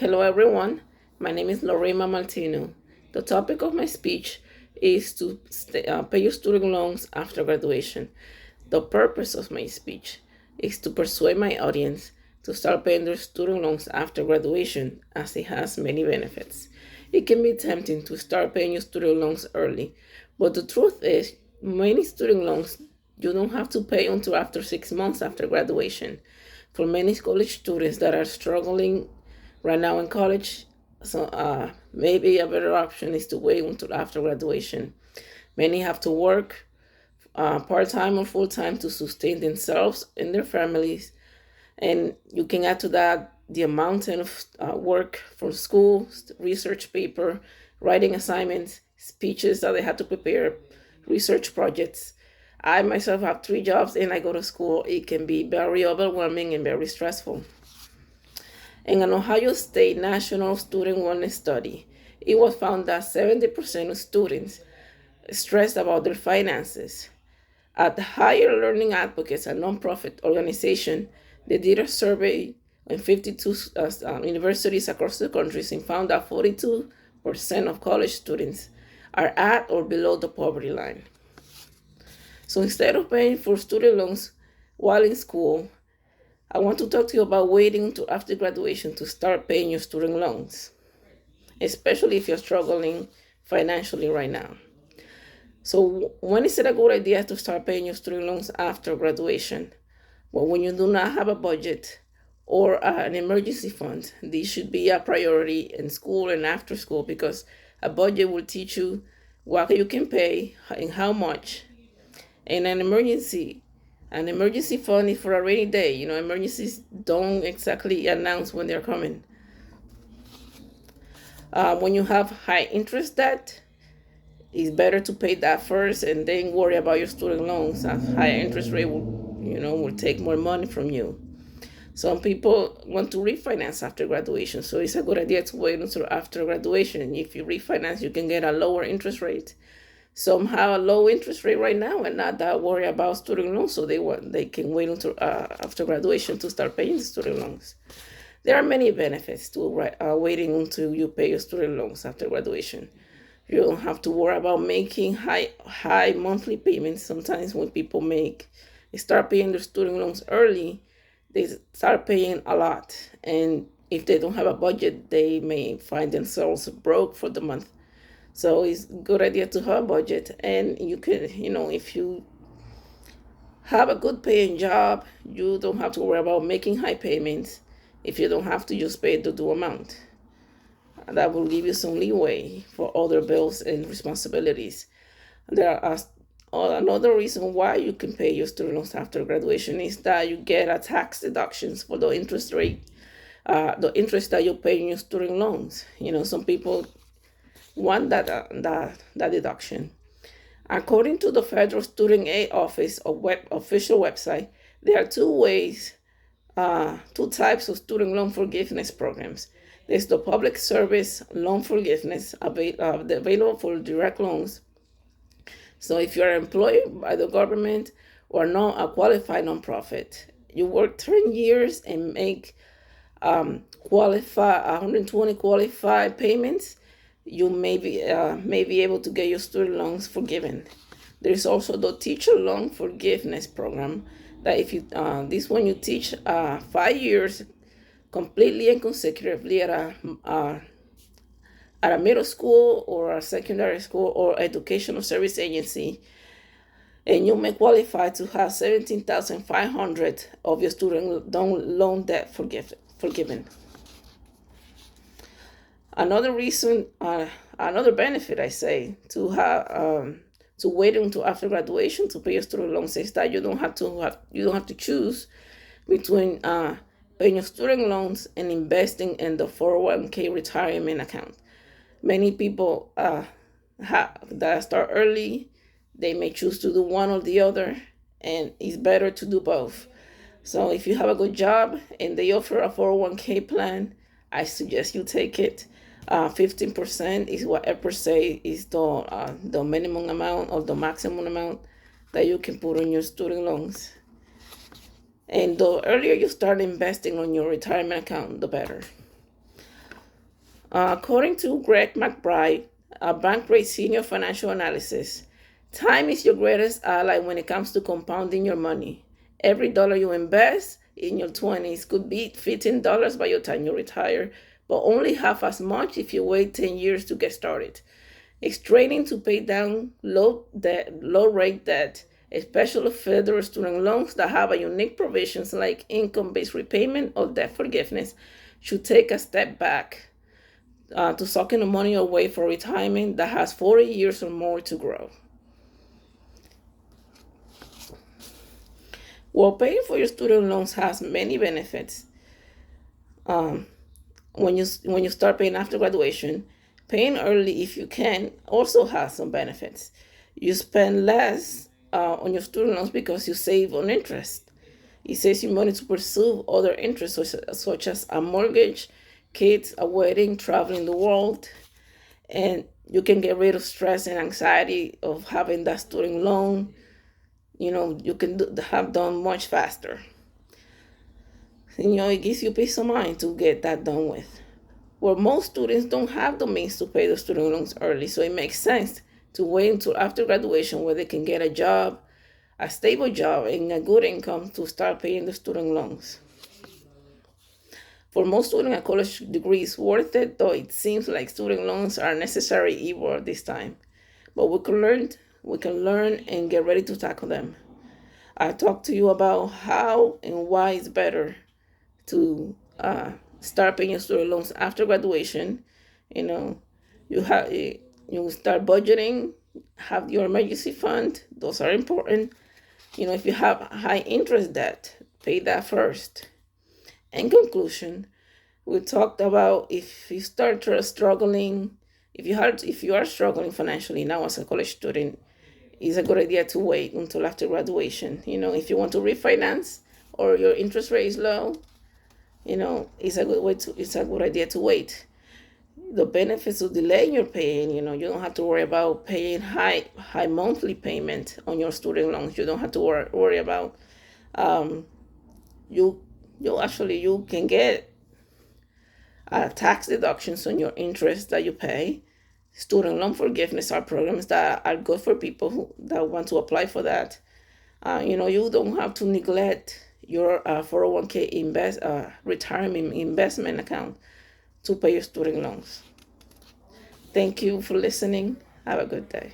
Hello, everyone. My name is Lorena Martino. The topic of my speech is to pay your student loans after graduation. The purpose of my speech is to persuade my audience to start paying their student loans after graduation, as it has many benefits. It can be tempting to start paying your student loans early, but the truth is, many student loans you don't have to pay until after 6 months after graduation. For many college students that are struggling right now in college, maybe a better option is to wait until after graduation. Many have to work part time or full time to sustain themselves and their families, and you can add to that the mountain of work for school, research paper, writing assignments, speeches that they had to prepare, research projects. I myself have 3 jobs and I go to school. It can be very overwhelming and very stressful. In an Ohio State National Student Wellness Study, it was found that 70% of students stressed about their finances. At the Higher Learning Advocates, a nonprofit organization, they did a survey in 52 universities across the country and found that 42% of college students are at or below the poverty line. So instead of paying for student loans while in school, I want to talk to you about waiting until after graduation to start paying your student loans, especially if you're struggling financially right now. So when is it a good idea to start paying your student loans after graduation? Well, when you do not have a budget or an emergency fund, these should be a priority in school and after school, because a budget will teach you what you can pay and how much. And an emergency fund is for a rainy day. Emergencies don't exactly announce when they're coming. When you have high interest debt, it's better to pay that first and then worry about your student loans. A higher interest rate will take more money from you. Some people want to refinance after graduation, so it's a good idea to wait until after graduation. And if you refinance, you can get a lower interest rate. Some have a low interest rate right now and not that worry about student loans, so they can wait until after graduation to start paying the student loans. There are many benefits to waiting until you pay your student loans after graduation. You don't have to worry about making high monthly payments. Sometimes when people start paying their student loans early, they start paying a lot, and if they don't have a budget, they may find themselves broke for the month. So it's a good idea to have a budget, and you can, if you have a good paying job, you don't have to worry about making high payments. If you don't have to, just pay the due amount. That will give you some leeway for other bills and responsibilities. There are another reason why you can pay your student loans after graduation is that you get a tax deductions for the interest rate, the interest that you pay in your student loans. Some people want that deduction. According to the Federal Student Aid Office official website, there are two types of student loan forgiveness programs. There's the public service loan forgiveness available for direct loans. So if you're employed by the government or not a qualified nonprofit, you work 10 years and make 120 qualified payments, you may be able to get your student loans forgiven. There's also the teacher loan forgiveness program that if you this one you teach 5 years completely and consecutively at a middle school or a secondary school or educational service agency, and you may qualify to have 17,500 of your student loan debt forgiven. Another reason, another benefit, I say, to wait until after graduation to pay your student loans is that you don't have to choose between paying your student loans and investing in the 401k retirement account. Many people that start early, they may choose to do one or the other, and it's better to do both. So if you have a good job and they offer a 401k plan, I suggest you take it. 15% is what EPRS say is the minimum amount or the maximum amount that you can put on your student loans. And the earlier you start investing on your retirement account, the better. According to Greg McBride, a Bankrate Senior Financial Analysis, time is your greatest ally when it comes to compounding your money. Every dollar you invest in your 20s could be $15 by the time you retire, but only half as much if you wait 10 years to get started. It's training to pay down low rate debt, especially federal student loans that have a unique provisions like income-based repayment or debt forgiveness, should take a step back to sucking the money away for retirement that has 40 years or more to grow. While paying for your student loans has many benefits, um, when you start paying after graduation, paying early if you can also has some benefits. You spend less on your student loans because you save on interest. It saves you money to pursue other interests such as a mortgage, kids, a wedding, traveling the world, and you can get rid of stress and anxiety of having that student loan. You can have done much faster. It gives you peace of mind to get that done with. Well, most students don't have the means to pay the student loans early, so it makes sense to wait until after graduation where they can get a job, a stable job, and a good income to start paying the student loans. For most students, a college degree is worth it, though it seems like student loans are necessary evil at this time. But we can learn and get ready to tackle them. I talked to you about how and why it's better to start paying your student loans after graduation. You know, you start budgeting, have your emergency fund. Those are important. If you have high interest debt, pay that first. In conclusion, we talked about if you start struggling, if you are struggling financially now as a college student, it's a good idea to wait until after graduation. If you want to refinance or your interest rate is low, it's a good idea to wait. The benefits of delaying your paying, you don't have to worry about paying high monthly payment on your student loans. You don't have to worry about you you can get tax deductions on your interest that you pay. Student loan forgiveness are programs that are good for people that want to apply for that. You don't have to neglect your 401k retirement investment account to pay your student loans. Thank you for listening. Have a good day.